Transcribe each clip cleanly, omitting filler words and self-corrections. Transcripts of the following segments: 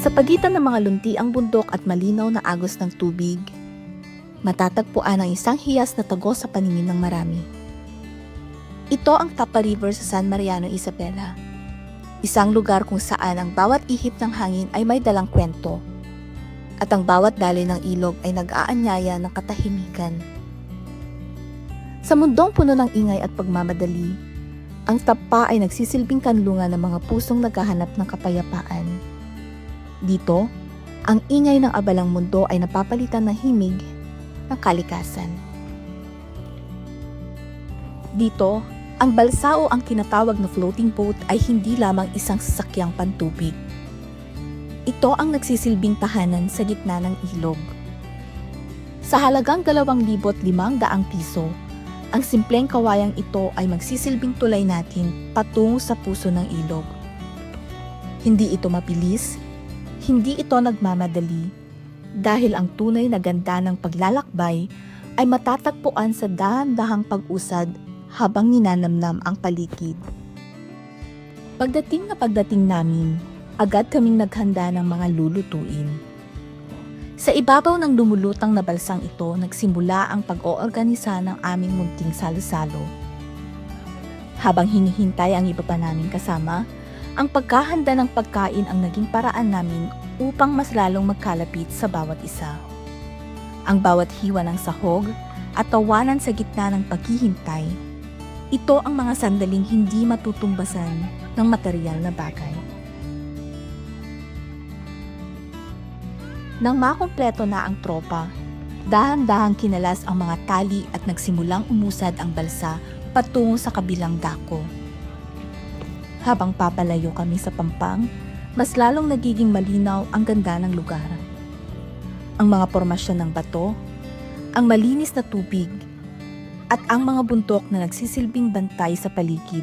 Sa pagitan ng mga luntiang bundok at malinaw na agos ng tubig, matatagpuan ang isang hiyas na tago sa paningin ng marami. Ito ang Tapa River sa San Mariano, Isabela. Isang lugar kung saan ang bawat ihip ng hangin ay may dalang kwento at ang bawat daloy ng ilog ay nag-aanyaya ng katahimikan. Sa mundong puno ng ingay at pagmamadali, ang Tapa ay nagsisilbing kanlungan ng mga pusong naghahanap ng kapayapaan. Dito, ang ingay ng abalang mundo ay napapalitan ng himig ng kalikasan. Dito, ang balsa o ang kinatawag na floating boat ay hindi lamang isang sasakyang pantubig. Ito ang nagsisilbing tahanan sa gitna ng ilog. Sa halagang 2,500 piso, ang simpleng kawayang ito ay magsisilbing tulay natin patungo sa puso ng ilog. Hindi ito mabilis, hindi ito nagmamadali, dahil ang tunay na ganda ng paglalakbay ay matatagpuan sa dahan-dahang pag-usad habang ninanamnam ang paligid. Pagdating namin, agad kaming naghanda ng mga lulutuin. Sa ibabaw ng lumulutang na balsang ito, nagsimula ang pag-oorganisa ng aming munting salo-salo. Habang hinihintay ang iba pa naming kasama, ang pagkahanda ng pagkain ang naging paraan namin upang mas lalong magkalapit sa bawat isa. Ang bawat hiwa ng sahog at tawanan sa gitna ng paghihintay, ito ang mga sandaling hindi matutumbasan ng material na bagay. Nang makumpleto na ang tropa, dahan-dahang kinalas ang mga tali at nagsimulang umusad ang balsa patungo sa kabilang dako. Habang papalayo kami sa pampang, mas lalong nagiging malinaw ang ganda ng lugar. Ang mga formasyon ng bato, ang malinis na tubig, at ang mga bundok na nagsisilbing bantay sa paligid.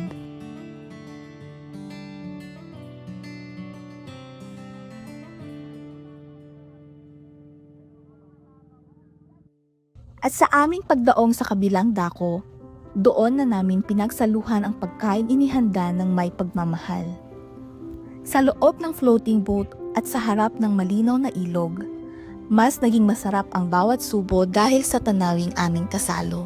At sa aming pagdaong sa kabilang dako, doon na namin pinagsaluhan ang pagkain inihanda ng may pagmamahal. Sa loob ng floating boat at sa harap ng malinaw na ilog, mas naging masarap ang bawat subo dahil sa tanawing aming kasalo.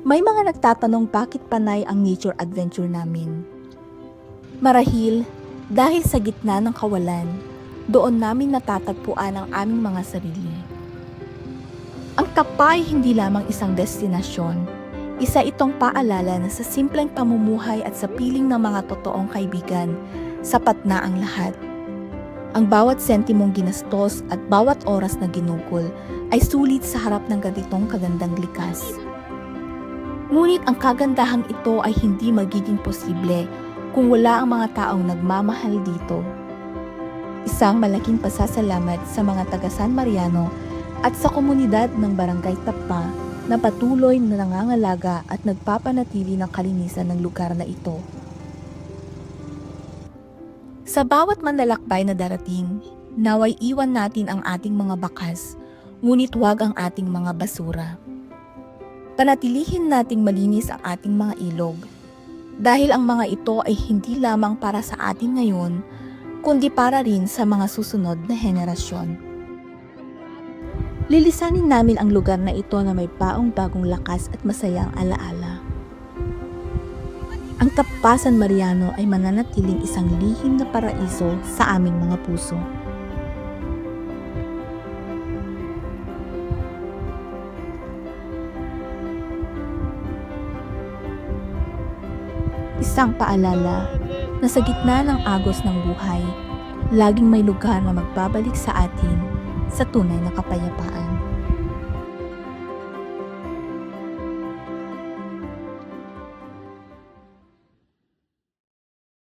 May mga nagtatanong bakit panay ang nature adventure namin. Marahil, dahil sa gitna ng kawalan, doon namin natatagpuan ang aming mga sarili. Ang Tapa ay hindi lamang isang destinasyon, isa itong paalala na sa simpleng pamumuhay at sa piling ng mga totoong kaibigan, sapat na ang lahat. Ang bawat sentimong ginastos at bawat oras na ginugol ay sulit sa harap ng ganitong kagandang likas. Ngunit ang kagandahang ito ay hindi magiging posible kung wala ang mga taong nagmamahal dito. Isang malaking pasasalamat sa mga taga San Mariano at sa komunidad ng Barangay Tapa na patuloy na nangangalaga at nagpapanatili ng kalinisan ng lugar na ito. Sa bawat manlalakbay na darating, naway iwan natin ang ating mga bakas, ngunit huwag ang ating mga basura. Panatilihin nating malinis ang ating mga ilog, dahil ang mga ito ay hindi lamang para sa atin ngayon, kundi para rin sa mga susunod na henerasyon. Lilisanin namin ang lugar na ito na may paong bagong lakas at masayang alaala. Ang Tapa San Mariano ay mananatiling isang lihim na paraiso sa aming mga puso. Isang paalala na sa gitna ng agos ng buhay, laging may lugar na magbabalik sa atin sa tunay na kapayapaan.